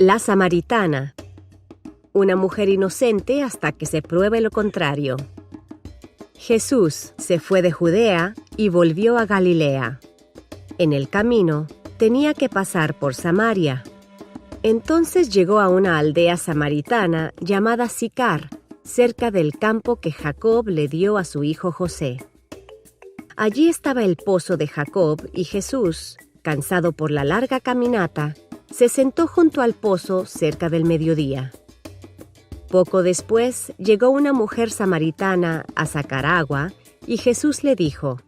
La Samaritana, una mujer inocente hasta que se pruebe lo contrario. Jesús se fue de Judea y volvió a Galilea. En el camino, tenía que pasar por Samaria. Entonces llegó a una aldea samaritana llamada Sicar, cerca del campo que Jacob le dio a su hijo José. Allí estaba el pozo de Jacob y Jesús, cansado por la larga caminata, se sentó junto al pozo cerca del mediodía. Poco después llegó una mujer samaritana a sacar agua y Jesús le dijo: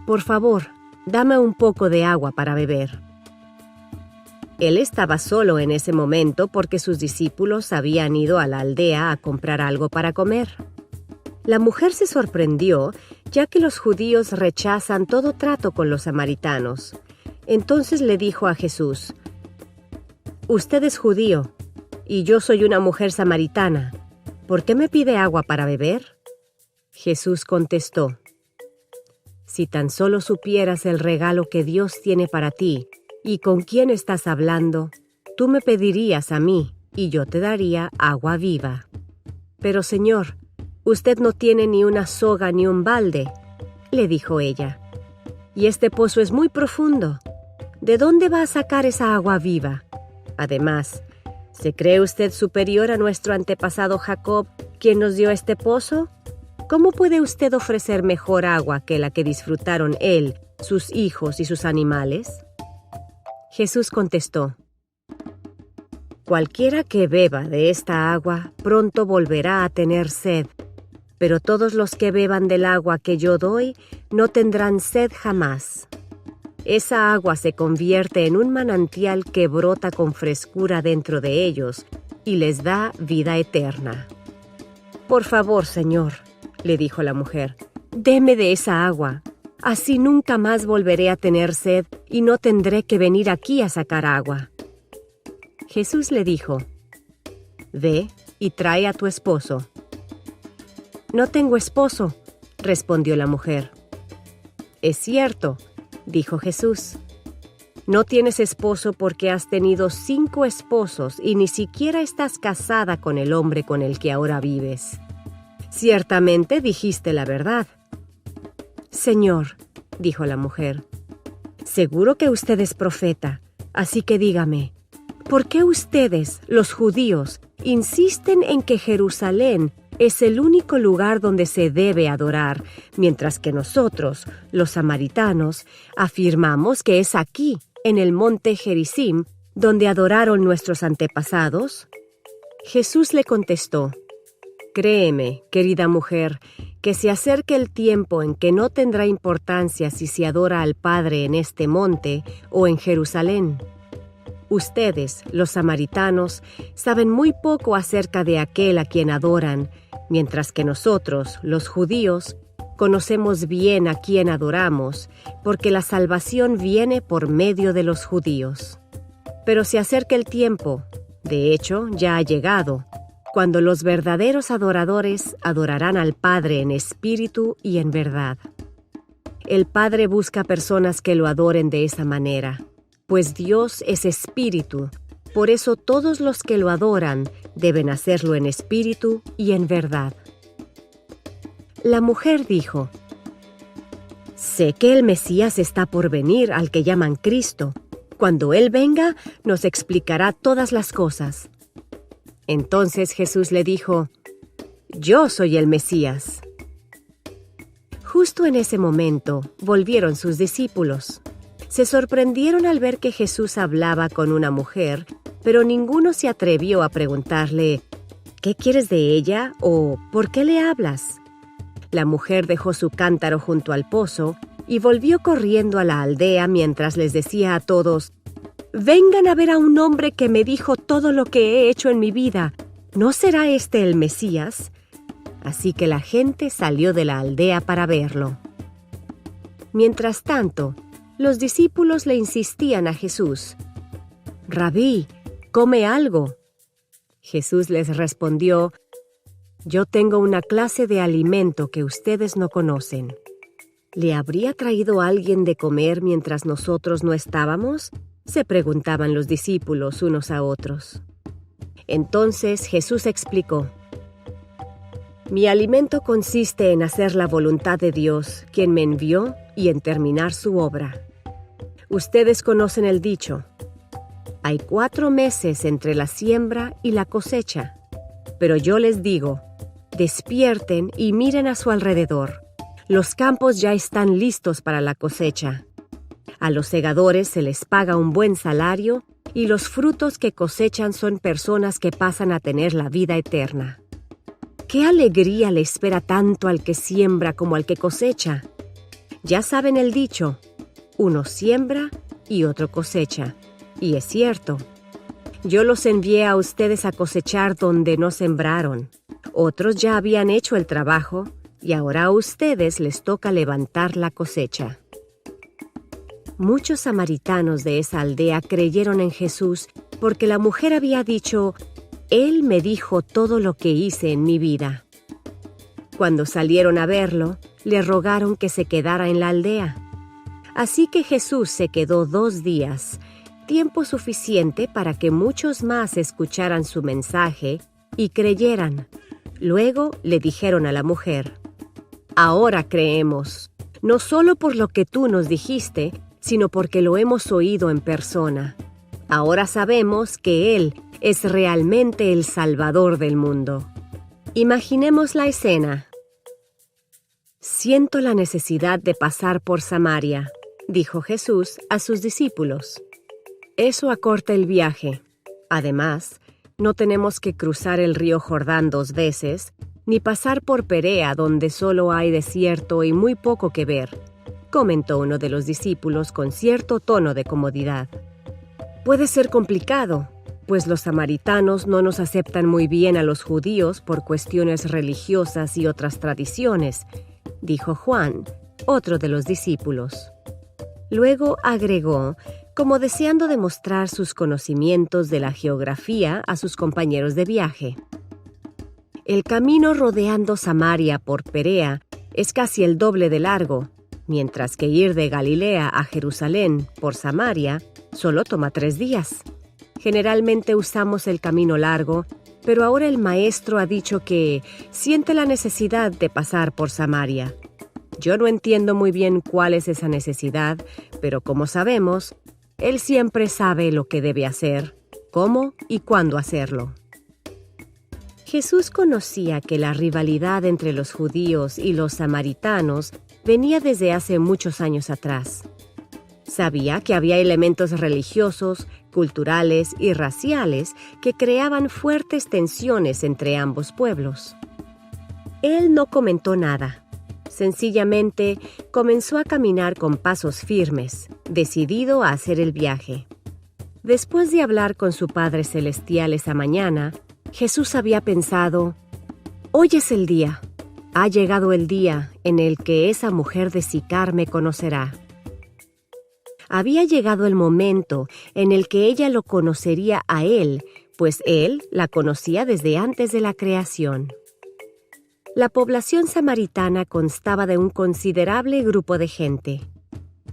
«Por favor, dame un poco de agua para beber». Él estaba solo en ese momento porque sus discípulos habían ido a la aldea a comprar algo para comer. La mujer se sorprendió, ya que los judíos rechazan todo trato con los samaritanos. Entonces le dijo a Jesús: «Usted es judío, y yo soy una mujer samaritana. ¿Por qué me pide agua para beber?». Jesús contestó: «Si tan solo supieras el regalo que Dios tiene para ti y con quién estás hablando, tú me pedirías a mí y yo te daría agua viva. Pero Señor, usted no tiene ni una soga ni un balde», le dijo ella, «y este pozo es muy profundo. ¿De dónde va a sacar esa agua viva? Además, ¿se cree usted superior a nuestro antepasado Jacob, quien nos dio este pozo? ¿Cómo puede usted ofrecer mejor agua que la que disfrutaron él, sus hijos y sus animales?». Jesús contestó: «Cualquiera que beba de esta agua pronto volverá a tener sed, pero todos los que beban del agua que yo doy no tendrán sed jamás. Esa agua se convierte en un manantial que brota con frescura dentro de ellos y les da vida eterna». «Por favor, Señor», le dijo la mujer, «deme de esa agua. Así nunca más volveré a tener sed y no tendré que venir aquí a sacar agua». Jesús le dijo: «Ve y trae a tu esposo». «No tengo esposo», respondió la mujer. «Es cierto», dijo Jesús. «No tienes esposo porque has tenido 5 esposos y ni siquiera estás casada con el hombre con el que ahora vives. Ciertamente dijiste la verdad». «Señor», dijo la mujer, «seguro que usted es profeta, así que dígame, ¿por qué ustedes, los judíos, insisten en que Jerusalén es el único lugar donde se debe adorar, mientras que nosotros, los samaritanos, afirmamos que es aquí, en el monte Gerizim, donde adoraron nuestros antepasados?» Jesús le contestó: «Créeme, querida mujer, que se acerca el tiempo en que no tendrá importancia si se adora al Padre en este monte o en Jerusalén. Ustedes, los samaritanos, saben muy poco acerca de aquel a quien adoran, mientras que nosotros, los judíos, conocemos bien a quien adoramos, porque la salvación viene por medio de los judíos. Pero se acerca el tiempo, de hecho ya ha llegado, cuando los verdaderos adoradores adorarán al Padre en espíritu y en verdad. El Padre busca personas que lo adoren de esa manera, pues Dios es espíritu. Por eso todos los que lo adoran deben hacerlo en espíritu y en verdad». La mujer dijo: «Sé que el Mesías está por venir, al que llaman Cristo. Cuando Él venga, nos explicará todas las cosas». Entonces Jesús le dijo: «Yo soy el Mesías». Justo en ese momento volvieron sus discípulos. Se sorprendieron al ver que Jesús hablaba con una mujer, pero ninguno se atrevió a preguntarle: «¿Qué quieres de ella?», o «¿Por qué le hablas?». La mujer dejó su cántaro junto al pozo y volvió corriendo a la aldea mientras les decía a todos: «Vengan a ver a un hombre que me dijo todo lo que he hecho en mi vida. ¿No será este el Mesías?». Así que la gente salió de la aldea para verlo. Mientras tanto, los discípulos le insistían a Jesús: «Rabí, come algo». Jesús les respondió: «Yo tengo una clase de alimento que ustedes no conocen». ¿Le habría traído alguien de comer mientras nosotros no estábamos? se preguntaban los discípulos unos a otros. Entonces Jesús explicó: Mi alimento consiste en hacer la voluntad de Dios, quien me envió, y en terminar su obra. Ustedes conocen el dicho: hay 4 meses entre la siembra y la cosecha. Pero yo les digo, despierten y miren a su alrededor. Los campos ya están listos para la cosecha. A los segadores se les paga un buen salario y los frutos que cosechan son personas que pasan a tener la vida eterna. ¿Qué alegría le espera tanto al que siembra como al que cosecha? Ya saben el dicho, uno siembra y otro cosecha. Y es cierto. Yo los envié a ustedes a cosechar donde no sembraron. Otros ya habían hecho el trabajo y ahora a ustedes les toca levantar la cosecha. Muchos samaritanos de esa aldea creyeron en Jesús porque la mujer había dicho: Él me dijo todo lo que hice en mi vida. Cuando salieron a verlo, le rogaron que se quedara en la aldea. Así que Jesús se quedó 2 días, tiempo suficiente para que muchos más escucharan su mensaje y creyeran. Luego le dijeron a la mujer: Ahora creemos, no solo por lo que tú nos dijiste, sino porque lo hemos oído en persona. Ahora sabemos que Él es realmente el Salvador del mundo. Imaginemos la escena. Siento la necesidad de pasar por Samaria, dijo Jesús a sus discípulos. Eso acorta el viaje. Además, no tenemos que cruzar el río Jordán 2 veces, ni pasar por Perea, donde solo hay desierto y muy poco que ver, comentó uno de los discípulos con cierto tono de comodidad. Puede ser complicado, pues los samaritanos no nos aceptan muy bien a los judíos por cuestiones religiosas y otras tradiciones, dijo Juan, otro de los discípulos. Luego agregó, como deseando demostrar sus conocimientos de la geografía a sus compañeros de viaje: el camino rodeando Samaria por Perea es casi el doble de largo, mientras que ir de Galilea a Jerusalén por Samaria solo toma 3 días. Generalmente usamos el camino largo, pero ahora el maestro ha dicho que siente la necesidad de pasar por Samaria. Yo no entiendo muy bien cuál es esa necesidad, pero como sabemos, Él siempre sabe lo que debe hacer, cómo y cuándo hacerlo. Jesús conocía que la rivalidad entre los judíos y los samaritanos venía desde hace muchos años atrás. Sabía que había elementos religiosos, culturales y raciales que creaban fuertes tensiones entre ambos pueblos. Él no comentó nada. Sencillamente comenzó a caminar con pasos firmes, decidido a hacer el viaje. Después de hablar con su Padre Celestial esa mañana, Jesús había pensado: hoy es el día. Ha llegado el día en el que esa mujer de Sicar me conocerá. Había llegado el momento en el que ella lo conocería a él, pues él la conocía desde antes de la creación. La población samaritana constaba de un considerable grupo de gente.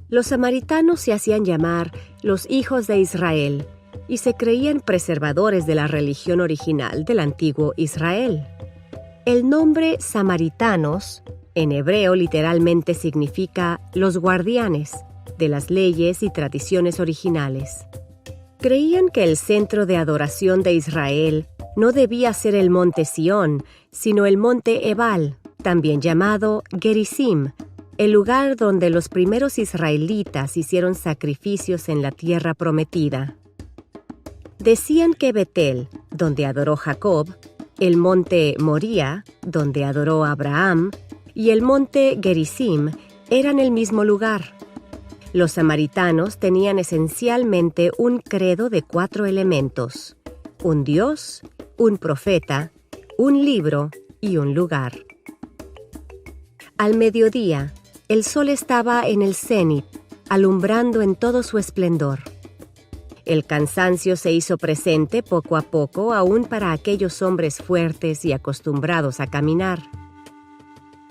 Los samaritanos se hacían llamar los hijos de Israel y se creían preservadores de la religión original del antiguo Israel. El nombre samaritanos, en hebreo literalmente significa los guardianes de las leyes y tradiciones originales. Creían que el centro de adoración de Israel no debía ser el monte Sión, sino el monte Ebal, también llamado Gerizim, el lugar donde los primeros israelitas hicieron sacrificios en la tierra prometida. Decían que Betel, donde adoró Jacob, el monte Moría, donde adoró Abraham, y el monte Gerizim eran el mismo lugar. Los samaritanos tenían esencialmente un credo de 4 elementos: un Dios, un profeta, un libro y un lugar. Al mediodía, el sol estaba en el cenit, alumbrando en todo su esplendor. El cansancio se hizo presente poco a poco aún para aquellos hombres fuertes y acostumbrados a caminar.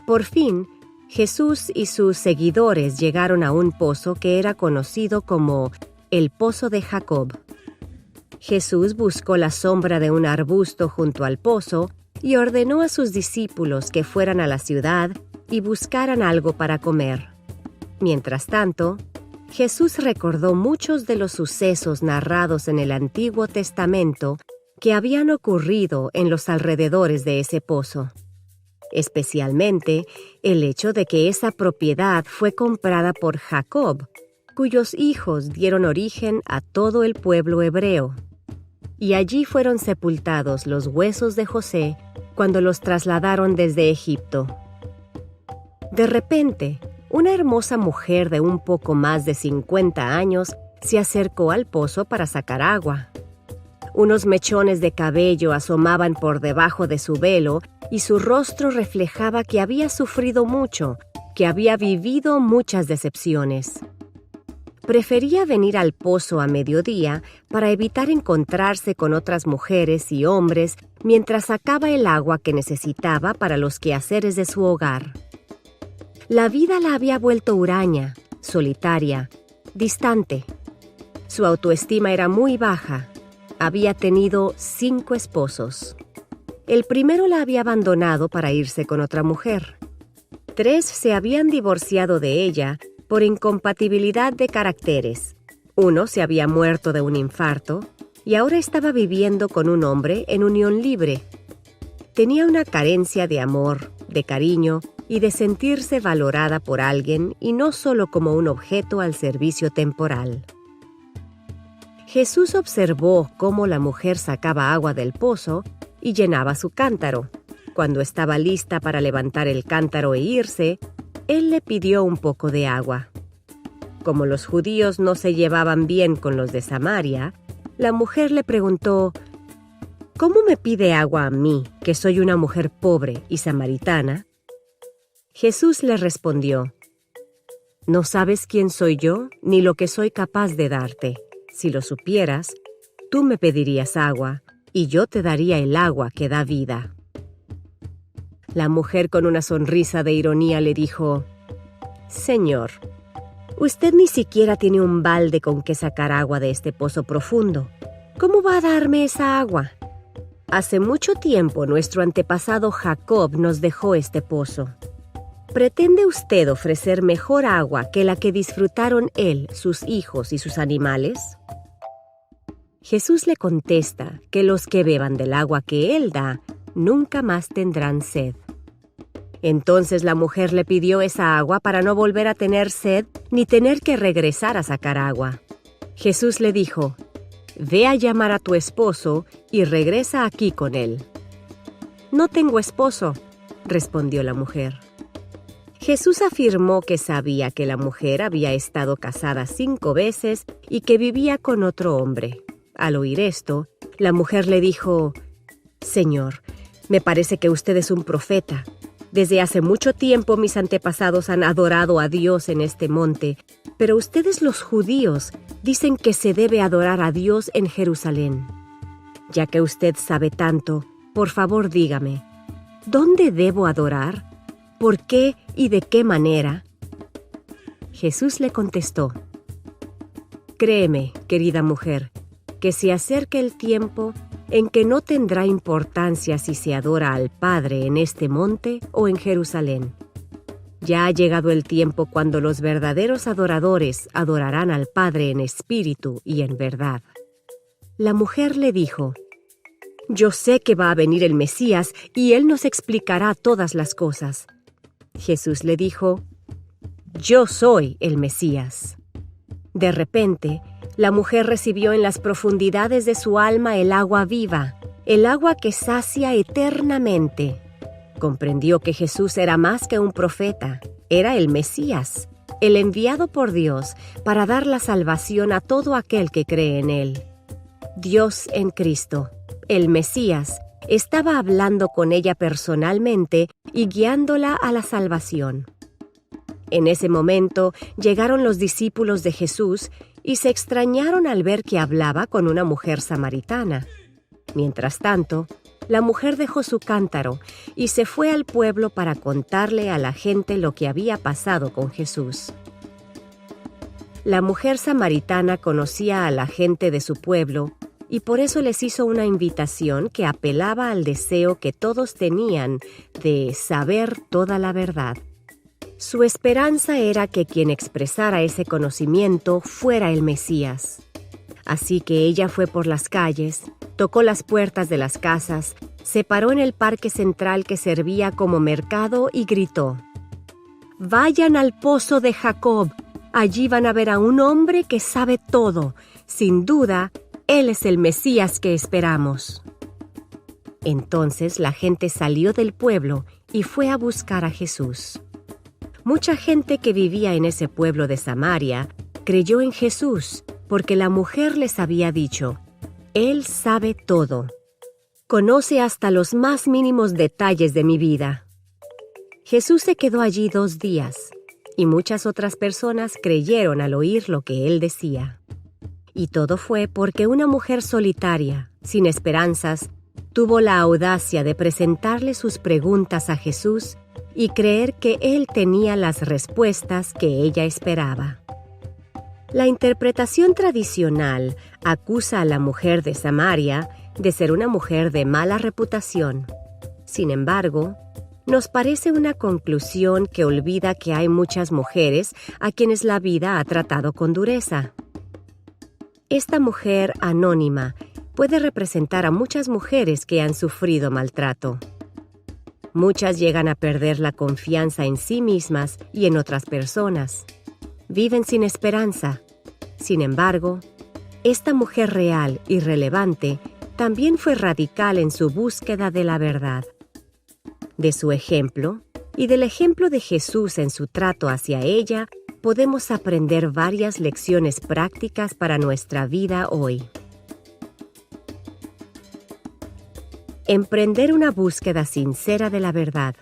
Por fin, Jesús y sus seguidores llegaron a un pozo que era conocido como el pozo de Jacob. Jesús buscó la sombra de un arbusto junto al pozo y ordenó a sus discípulos que fueran a la ciudad y buscaran algo para comer. Mientras tanto, Jesús recordó muchos de los sucesos narrados en el Antiguo Testamento que habían ocurrido en los alrededores de ese pozo. Especialmente el hecho de que esa propiedad fue comprada por Jacob, cuyos hijos dieron origen a todo el pueblo hebreo. Y allí fueron sepultados los huesos de José cuando los trasladaron desde Egipto. De repente, una hermosa mujer de un poco más de 50 años se acercó al pozo para sacar agua. Unos mechones de cabello asomaban por debajo de su velo y su rostro reflejaba que había sufrido mucho, que había vivido muchas decepciones. Prefería venir al pozo a mediodía para evitar encontrarse con otras mujeres y hombres mientras sacaba el agua que necesitaba para los quehaceres de su hogar. La vida la había vuelto huraña, solitaria, distante. Su autoestima era muy baja. Había tenido 5 esposos. El primero la había abandonado para irse con otra mujer. 3 se habían divorciado de ella por incompatibilidad de caracteres. 1 se había muerto de un infarto y ahora estaba viviendo con un hombre en unión libre. Tenía una carencia de amor, de cariño y de sentirse valorada por alguien y no solo como un objeto al servicio temporal. Jesús observó cómo la mujer sacaba agua del pozo y llenaba su cántaro. Cuando estaba lista para levantar el cántaro e irse, él le pidió un poco de agua. Como los judíos no se llevaban bien con los de Samaria, la mujer le preguntó: ¿Cómo me pide agua a mí, que soy una mujer pobre y samaritana? Jesús le respondió: No sabes quién soy yo ni lo que soy capaz de darte. Si lo supieras, tú me pedirías agua, y yo te daría el agua que da vida. La mujer con una sonrisa de ironía le dijo: Señor, usted ni siquiera tiene un balde con que sacar agua de este pozo profundo. ¿Cómo va a darme esa agua? Hace mucho tiempo nuestro antepasado Jacob nos dejó este pozo. ¿Pretende usted ofrecer mejor agua que la que disfrutaron él, sus hijos y sus animales? Jesús le contesta que los que beban del agua que él da nunca más tendrán sed. Entonces la mujer le pidió esa agua para no volver a tener sed ni tener que regresar a sacar agua. Jesús le dijo: Ve a llamar a tu esposo y regresa aquí con él. No tengo esposo, respondió la mujer. Jesús afirmó que sabía que la mujer había estado casada 5 veces y que vivía con otro hombre. Al oír esto, la mujer le dijo: Señor, me parece que usted es un profeta. Desde hace mucho tiempo mis antepasados han adorado a Dios en este monte, pero ustedes los judíos dicen que se debe adorar a Dios en Jerusalén. Ya que usted sabe tanto, por favor dígame, ¿dónde debo adorar? ¿Por qué y de qué manera? Jesús le contestó: Créeme, querida mujer, que se acerca el tiempo en que no tendrá importancia si se adora al Padre en este monte o en Jerusalén. Ya ha llegado el tiempo cuando los verdaderos adoradores adorarán al Padre en espíritu y en verdad. La mujer le dijo: Yo sé que va a venir el Mesías y Él nos explicará todas las cosas. Jesús le dijo: Yo soy el Mesías. De repente, la mujer recibió en las profundidades de su alma el agua viva, el agua que sacia eternamente. Comprendió que Jesús era más que un profeta, era el Mesías, el enviado por Dios para dar la salvación a todo aquel que cree en Él. Dios en Cristo, el Mesías, estaba hablando con ella personalmente y guiándola a la salvación. En ese momento llegaron los discípulos de Jesús y se extrañaron al ver que hablaba con una mujer samaritana. Mientras tanto, la mujer dejó su cántaro y se fue al pueblo para contarle a la gente lo que había pasado con Jesús. La mujer samaritana conocía a la gente de su pueblo y por eso les hizo una invitación que apelaba al deseo que todos tenían de saber toda la verdad. Su esperanza era que quien expresara ese conocimiento fuera el Mesías. Así que ella fue por las calles, tocó las puertas de las casas, se paró en el parque central que servía como mercado y gritó: «Vayan al pozo de Jacob, allí van a ver a un hombre que sabe todo. Sin duda, él es el Mesías que esperamos». Entonces la gente salió del pueblo y fue a buscar a Jesús. Mucha gente que vivía en ese pueblo de Samaria creyó en Jesús porque la mujer les había dicho: «Él sabe todo. Conoce hasta los más mínimos detalles de mi vida». Jesús se quedó allí 2 días y muchas otras personas creyeron al oír lo que él decía. Y todo fue porque una mujer solitaria, sin esperanzas, tuvo la audacia de presentarle sus preguntas a Jesús y creer que él tenía las respuestas que ella esperaba. La interpretación tradicional acusa a la mujer de Samaria de ser una mujer de mala reputación. Sin embargo, nos parece una conclusión que olvida que hay muchas mujeres a quienes la vida ha tratado con dureza. Esta mujer anónima puede representar a muchas mujeres que han sufrido maltrato. Muchas llegan a perder la confianza en sí mismas y en otras personas. Viven sin esperanza. Sin embargo, esta mujer real y relevante también fue radical en su búsqueda de la verdad. De su ejemplo y del ejemplo de Jesús en su trato hacia ella, podemos aprender varias lecciones prácticas para nuestra vida hoy. Emprender una búsqueda sincera de la verdad.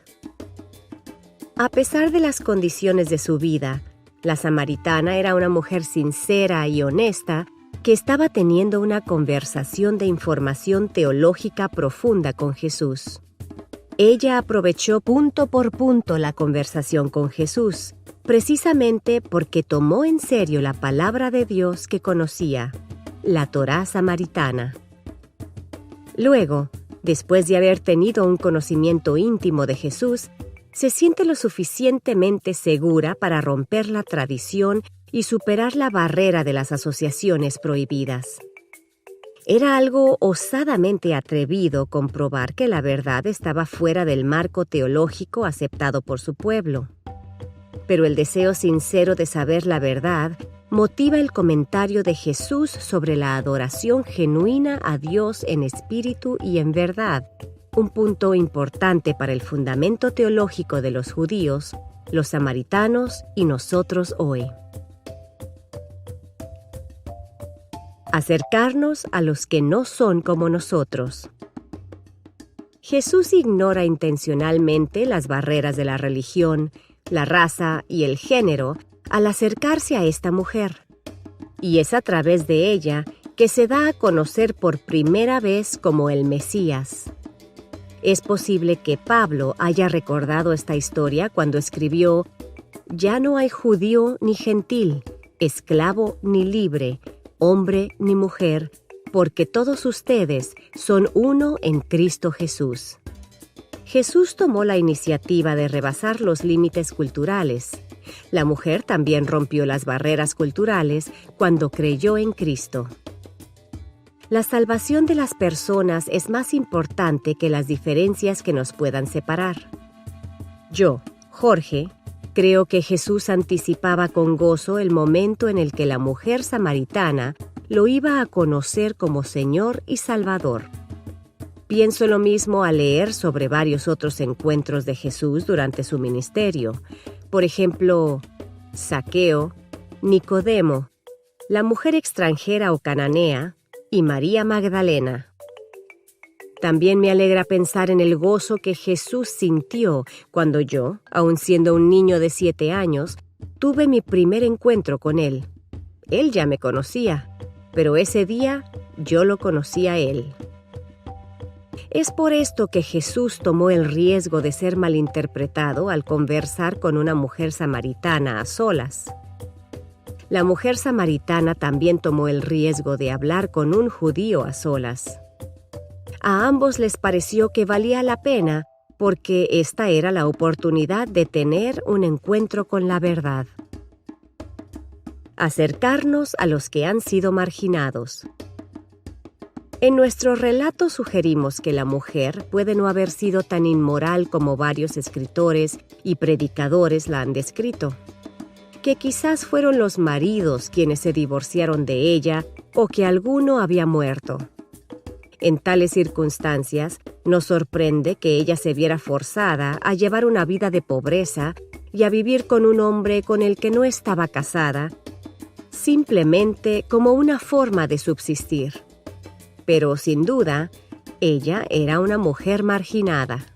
A pesar de las condiciones de su vida, la samaritana era una mujer sincera y honesta que estaba teniendo una conversación de información teológica profunda con Jesús. Ella aprovechó punto por punto la conversación con Jesús, precisamente porque tomó en serio la palabra de Dios que conocía, la Torá samaritana. Luego, después de haber tenido un conocimiento íntimo de Jesús, se siente lo suficientemente segura para romper la tradición y superar la barrera de las asociaciones prohibidas. Era algo osadamente atrevido comprobar que la verdad estaba fuera del marco teológico aceptado por su pueblo. Pero el deseo sincero de saber la verdad motiva el comentario de Jesús sobre la adoración genuina a Dios en espíritu y en verdad, un punto importante para el fundamento teológico de los judíos, los samaritanos y nosotros hoy. Acercarnos a los que no son como nosotros. Jesús ignora intencionalmente las barreras de la religión, la raza y el género al acercarse a esta mujer. Y es a través de ella que se da a conocer por primera vez como el Mesías. Es posible que Pablo haya recordado esta historia cuando escribió: «Ya no hay judío ni gentil, esclavo ni libre, hombre ni mujer, porque todos ustedes son uno en Cristo Jesús». Jesús tomó la iniciativa de rebasar los límites culturales. La mujer también rompió las barreras culturales cuando creyó en Cristo. La salvación de las personas es más importante que las diferencias que nos puedan separar. Yo, Jorge, creo que Jesús anticipaba con gozo el momento en el que la mujer samaritana lo iba a conocer como Señor y Salvador. Pienso lo mismo al leer sobre varios otros encuentros de Jesús durante su ministerio. Por ejemplo, Zaqueo, Nicodemo, la mujer extranjera o cananea y María Magdalena. También me alegra pensar en el gozo que Jesús sintió cuando yo, aun siendo un niño de 7 años, tuve mi primer encuentro con él. Él ya me conocía, pero ese día yo lo conocí a él. Es por esto que Jesús tomó el riesgo de ser malinterpretado al conversar con una mujer samaritana a solas. la mujer samaritana también tomó el riesgo de hablar con un judío a solas. A ambos les pareció que valía la pena porque esta era la oportunidad de tener un encuentro con la verdad. Acercarnos a los que han sido marginados. En nuestro relato sugerimos que la mujer puede no haber sido tan inmoral como varios escritores y predicadores la han descrito, que quizás fueron los maridos quienes se divorciaron de ella o que alguno había muerto. En tales circunstancias, nos sorprende que ella se viera forzada a llevar una vida de pobreza y a vivir con un hombre con el que no estaba casada, simplemente como una forma de subsistir. Pero, sin duda, ella era una mujer marginada.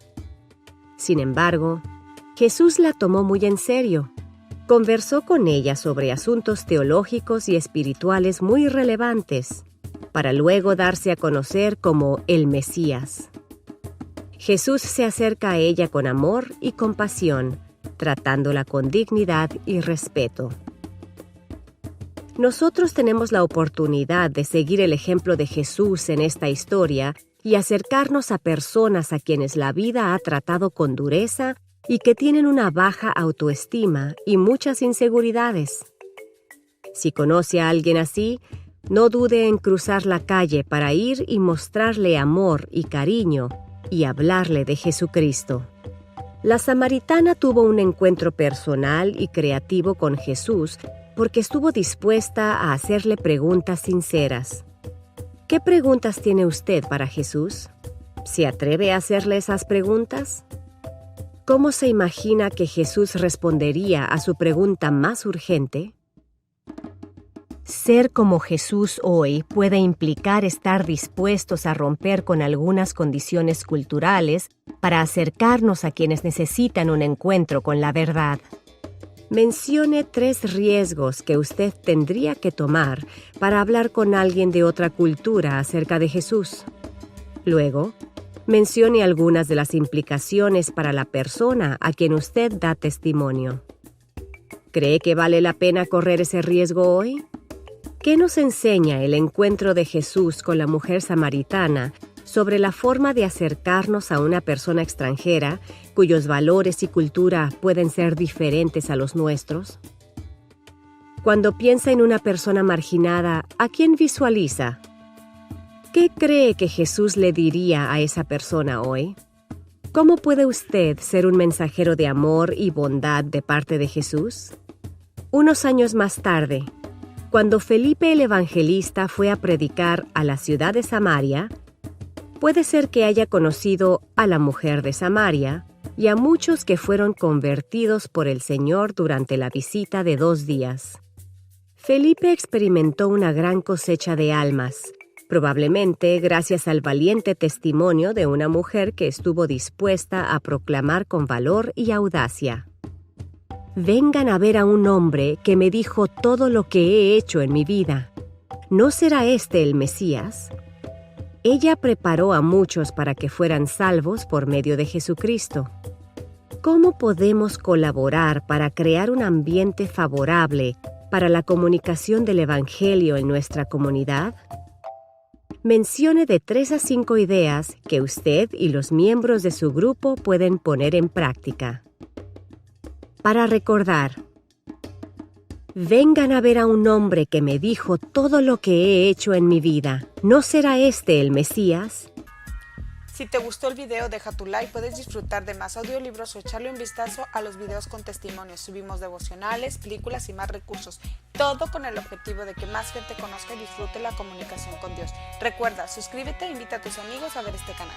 Sin embargo, Jesús la tomó muy en serio. Conversó con ella sobre asuntos teológicos y espirituales muy relevantes, para luego darse a conocer como el Mesías. Jesús se acerca a ella con amor y compasión, tratándola con dignidad y respeto. Nosotros tenemos la oportunidad de seguir el ejemplo de Jesús en esta historia y acercarnos a personas a quienes la vida ha tratado con dureza y que tienen una baja autoestima y muchas inseguridades. Si conoce a alguien así, no dude en cruzar la calle para ir y mostrarle amor y cariño y hablarle de Jesucristo. La samaritana tuvo un encuentro personal y creativo con Jesús porque estuvo dispuesta a hacerle preguntas sinceras. ¿Qué preguntas tiene usted para Jesús? ¿Se atreve a hacerle esas preguntas? ¿Cómo se imagina que Jesús respondería a su pregunta más urgente? Ser como Jesús hoy puede implicar estar dispuestos a romper con algunas condiciones culturales para acercarnos a quienes necesitan un encuentro con la verdad. Mencione 3 riesgos que usted tendría que tomar para hablar con alguien de otra cultura acerca de Jesús. Luego, mencione algunas de las implicaciones para la persona a quien usted da testimonio. ¿Cree que vale la pena correr ese riesgo hoy? ¿Qué nos enseña el encuentro de Jesús con la mujer samaritana sobre la forma de acercarnos a una persona extranjera cuyos valores y cultura pueden ser diferentes a los nuestros? Cuando piensa en una persona marginada, ¿a quién visualiza? ¿Qué cree que Jesús le diría a esa persona hoy? ¿Cómo puede usted ser un mensajero de amor y bondad de parte de Jesús? Unos años más tarde, cuando Felipe el Evangelista fue a predicar a la ciudad de Samaria, puede ser que haya conocido a la mujer de Samaria y a muchos que fueron convertidos por el Señor durante la visita de 2 días. Felipe experimentó una gran cosecha de almas, probablemente gracias al valiente testimonio de una mujer que estuvo dispuesta a proclamar con valor y audacia: «Vengan a ver a un hombre que me dijo todo lo que he hecho en mi vida. ¿No será este el Mesías?». Ella preparó a muchos para que fueran salvos por medio de Jesucristo. ¿Cómo podemos colaborar para crear un ambiente favorable para la comunicación del Evangelio en nuestra comunidad? Mencione de 3 a 5 ideas que usted y los miembros de su grupo pueden poner en práctica. Para recordar: vengan a ver a un hombre que me dijo todo lo que he hecho en mi vida. ¿No será este el Mesías? Si te gustó el video, deja tu like, puedes disfrutar de más audiolibros o echarle un vistazo a los videos con testimonios. Subimos devocionales, películas y más recursos. Todo con el objetivo de que más gente conozca y disfrute la comunicación con Dios. Recuerda, suscríbete e invita a tus amigos a ver este canal.